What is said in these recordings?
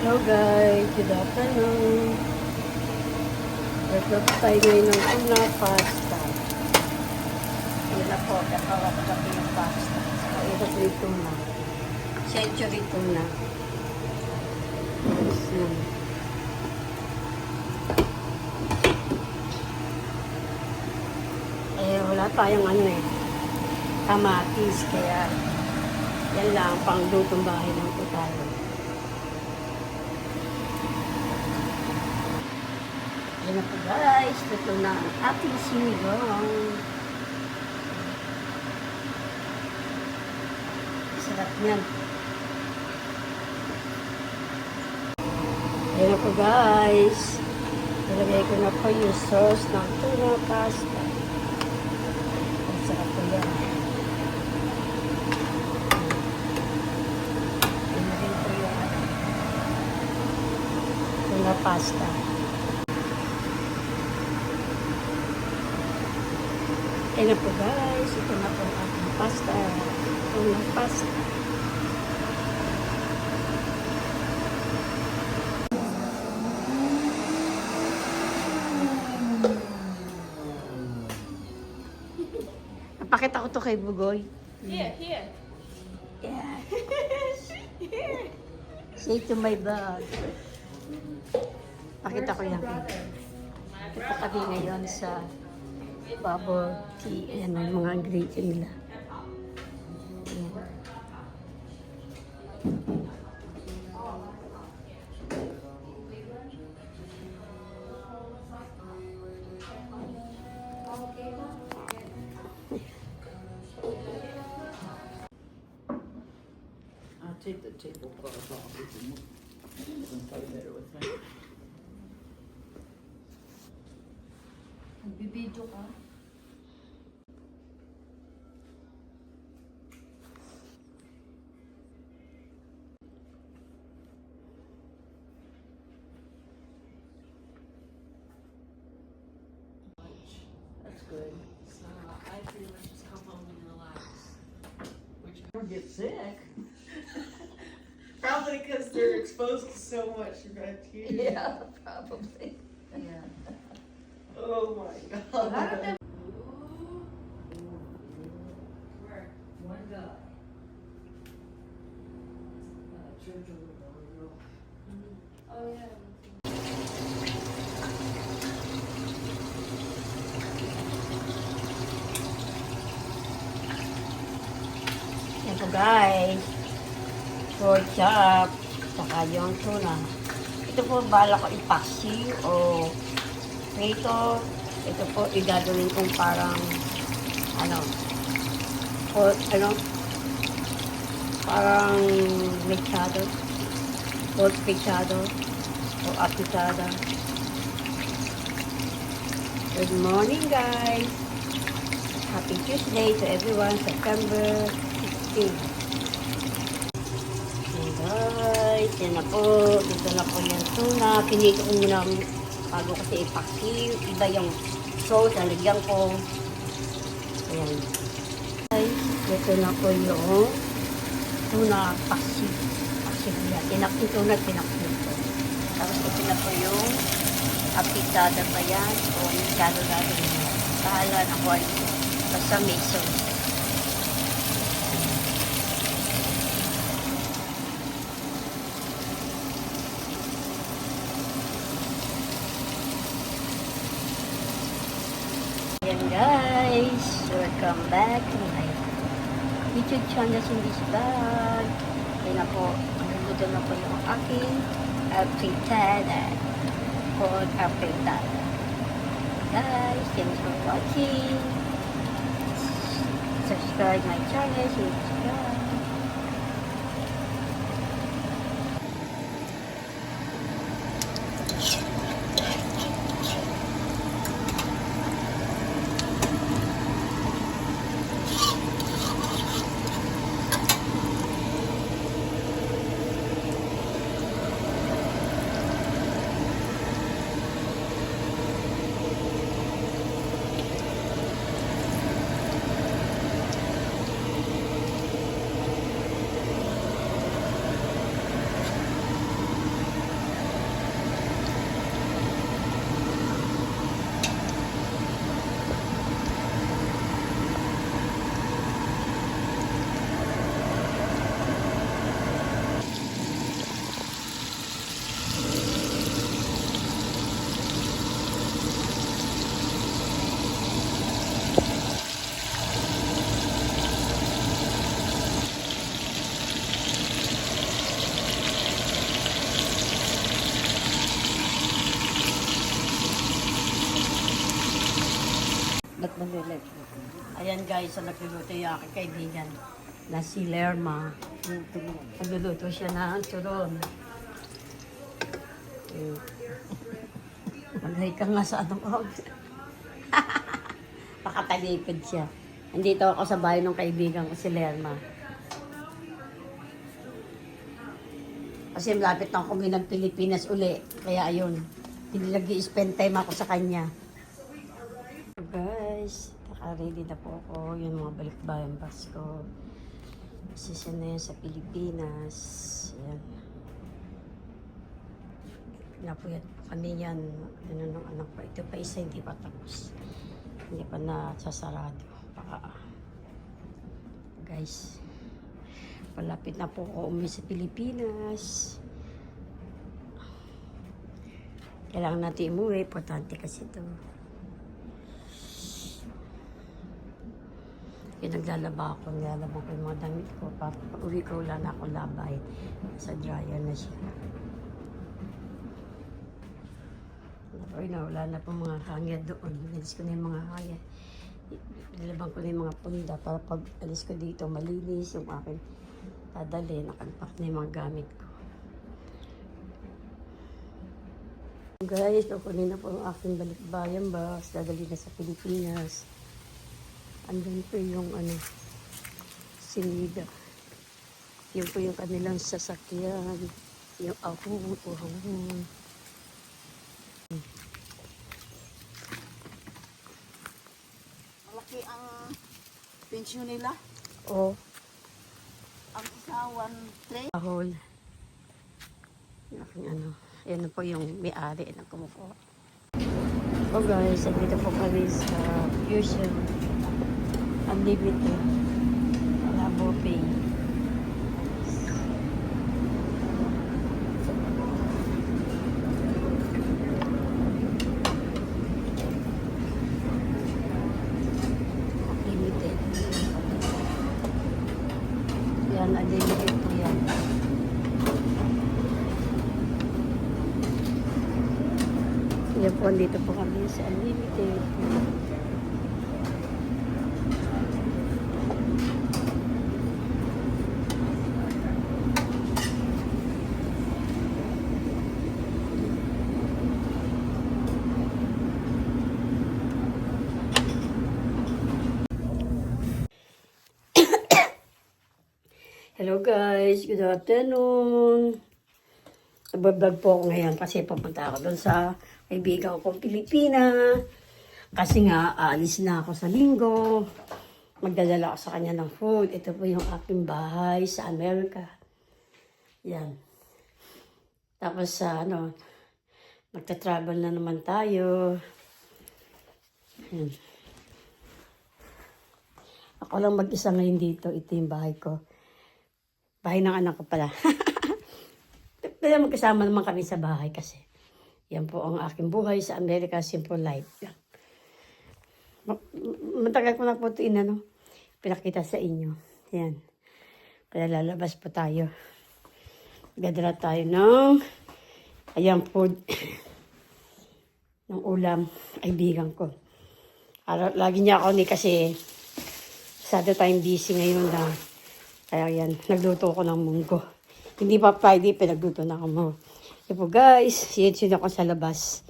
Hello guys, good afternoon. Nagluto tayo ngayon ng tuna pasta. Yun na po, kakawa ko na po yung pasta. So, ito po yung tuna. Century tuna. Yes, yun. Wala tayong kamatis, kaya yan lang pang lutong bahay ng tutalo. Yan na po guys, ito na ang ating sinigang. Sarap yan. Yan na po guys. Nilagay ko na po yung sauce ng tuna pasta. Ang sarap po yan. Yan na rin po yung tuna pasta. Yan na po guys, ito na po ang ating pasta. Tuna pasta. Napakita ko to kay Bugoy. Here. Yeah. Say to my vlog. Pakita ko yan. Ito kami ngayon sa bubble tea. Ayan ang mga ingredient nila. Ayan. I'll take the tablecloth off if you want. It's probably better with me. Nagbibidyo ka? That's good. So I pretty much just come home and relax. Which Or get sick. probably because they're exposed to so much bacteria. Yeah, probably. Yeah. Oh my A lot of god. them. One guy. Oh yeah. Yan po guys. Pork chop. Saka yung tuna. Ito po bala ko ipaksi o prito. Ito po igagawin kong parang parang mechado. Pork mechado o apitada. Good morning guys. Happy Tuesday to everyone. September 16. Okay guys, yan na po. Dito na po yung tuna. Pinito ko muna bago kasi ipaksi. Iba yung sauce. Nalagyan ko. Ayan. Guys, ito na po yung tuna paksi. Paksi niya. Tinaksin tuna, tinaksin ko. Tapos ito na po yung apitada pa yan. O masyado natin. Bahala na ko. Basta may sauce. Ayan guys, welcome back to my YouTube channel in this vlog. Ayan na po, nagluto na po yung aking apitada. Called apitada. Guys, thanks for watching. Subscribe my channel, subscribe. Manila. Ayan guys, ang nagluluto yung aking kaibigan na si Lerma. Nagluluto siya ng turon. Maghay ka nga sa anong og. Pakatalikod siya. Andito ako sa bahay ng kaibigan ko si Lerma. Kasi malapit na kami ng Pilipinas uli. Kaya ayun, hindi nag-i-spend time ako sa kanya. So guys, naka-ready na po ako. Yung mga balikbayan bus ko. Kasi siya na yan sa Pilipinas. Yan. Pinapuyat po kami yan. Ano nung anak ko. Ito pa isa, hindi pa tapos. Hindi pa na sasarado. Guys, malapit na po ako umuwi sa Pilipinas. Kailangan natin umuwi. Importante kasi ito. Kaya naglalaba ako. Naglalaba ko yung mga damit ko. Para pag uwi ko, wala na akong labay. Sa dryer na siya. Ay na, wala na pong mga hangya doon. Alis ko na yung mga hangya. Nilabang ko na yung mga punda para pag alis ko dito, malinis yung akin. Dadali, nakalpak na yung mga gamit ko. Guys, kukunin na po ang aking balikbayan box. Dadali na sa Pilipinas. Andun po yung sinida. Yun po yung kanilang sasakyan. Yung ahong. Malaki ang pensyon nila. Oh, Ang isa, 1 ahol. Yung aking yan na po yung may-ari na kumukuha. So guys, dito po kami sa Fusion Unlimited Labo Pay. Unlimited. Yan, unlimited po yan. Yan po, dito po kami sa Unlimited. Hello guys, good afternoon. Nagbablog po ako ngayon kasi pupunta ako doon sa kaibigan kong Pilipina. Kasi nga, aalis na ako sa linggo. Magdadala ako sa kanya ng food. Ito po yung aking bahay sa Amerika. Yan. Tapos magta-travel na naman tayo. Yan. Ako lang mag-isa ngayon dito. Ito yung bahay ko. Bahay ng anak ko pala. Pero magkasama naman kami sa bahay kasi. Yan po ang aking buhay sa America, simple life. Matagal ko na po ito pinakita sa inyo. Yan. Kaya lalabas po tayo. Gadala tayo ng food ng ulam, kaibigan ko. Lagi niya ako kasi sada tayong busy ngayon na. Kaya yan, nagluto ko ng munggo. Hindi pa Friday, pinagluto na ako mo. Yan po guys, siya ako sa labas.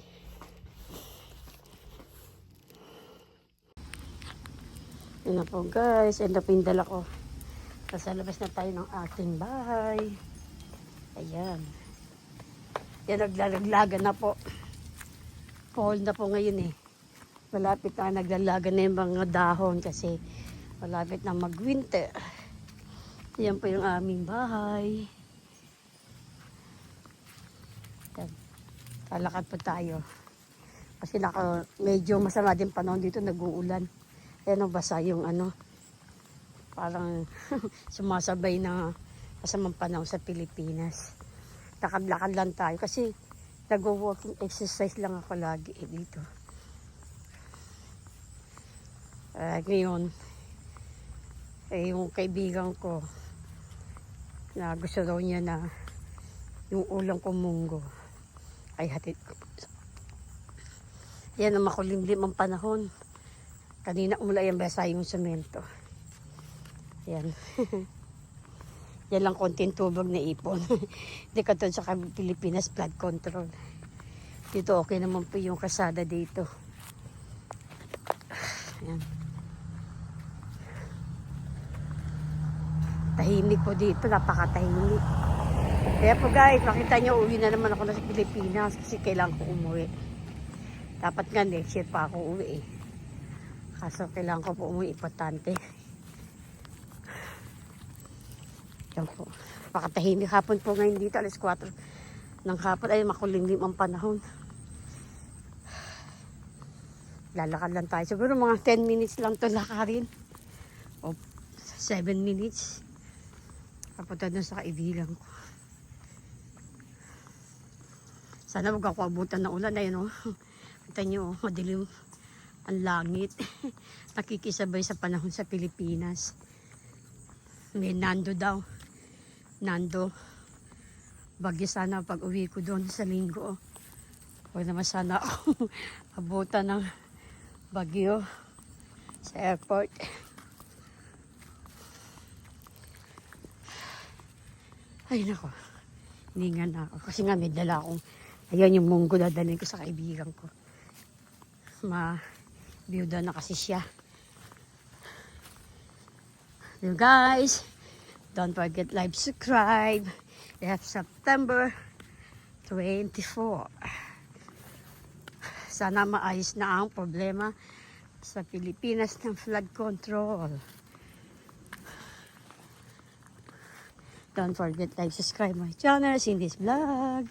Yan na po guys, ito po yung dala ko. Sa labas na tayo ng ating bahay. Ayan. Yan, naglalaglagan na po. Fall na po ngayon eh. Malapit na naglalagan na yung mga dahon kasi malapit na mag-winter. Yan po yung aming bahay. Yan. Talakad po tayo. Kasi medyo masama din panahon dito, nag-uulan. Ayan, basa yung parang sumasabay na masamang panahon sa Pilipinas. Lakad-lakad lang tayo kasi nag-walking exercise lang ako lagi dito. Ngayon, yung kaibigan ko, na gusto daw niya na yung ulam kong munggo ay hatid ko. Yan ang makulimlim ang panahon. Kanina umulay ang basa yung semento. Yan. Yan lang konting tubig na ipon. Hindi ka to sa Pilipinas flood control. Dito okay naman po yung kasada dito. Yan. Tahimik po dito, napakatahimik. Kaya po guys, makita nyo, uwi na naman ako na sa Pilipinas kasi kailangan ko umuwi. Dapat nga next year pa ako uwi eh. Kaso kailangan ko po umuwi, importante. Yan po. Napakatahimik hapon po ngayon dito, alas 4 ng hapon ay makulimlim ang panahon. Lalakad lang tayo. Siguro mga 10 minutes lang ito lakarin. O 7 minutes. Kapunta dun sa kaibigan ko. Sana huwag ako abutan ng ulan. Ayun o. Kita nyo, madilim ang langit. Nakikisabay sa panahon sa Pilipinas. May Nando daw. Nando. Bagyo sana pag uwi ko doon sa linggo. Huwag naman sana ako abutan ng bagyo sa airport. Ay nako, hindi nga na ako. Kasi nga may dala akong, ayan yung munggo dadalhin ko sa kaibigan ko. Ma-biyuda na kasi siya. So guys, don't forget like, subscribe. We have September 24. Sana maayos na ang problema sa Pilipinas ng flood control. Don't forget like, subscribe my channel in this vlog.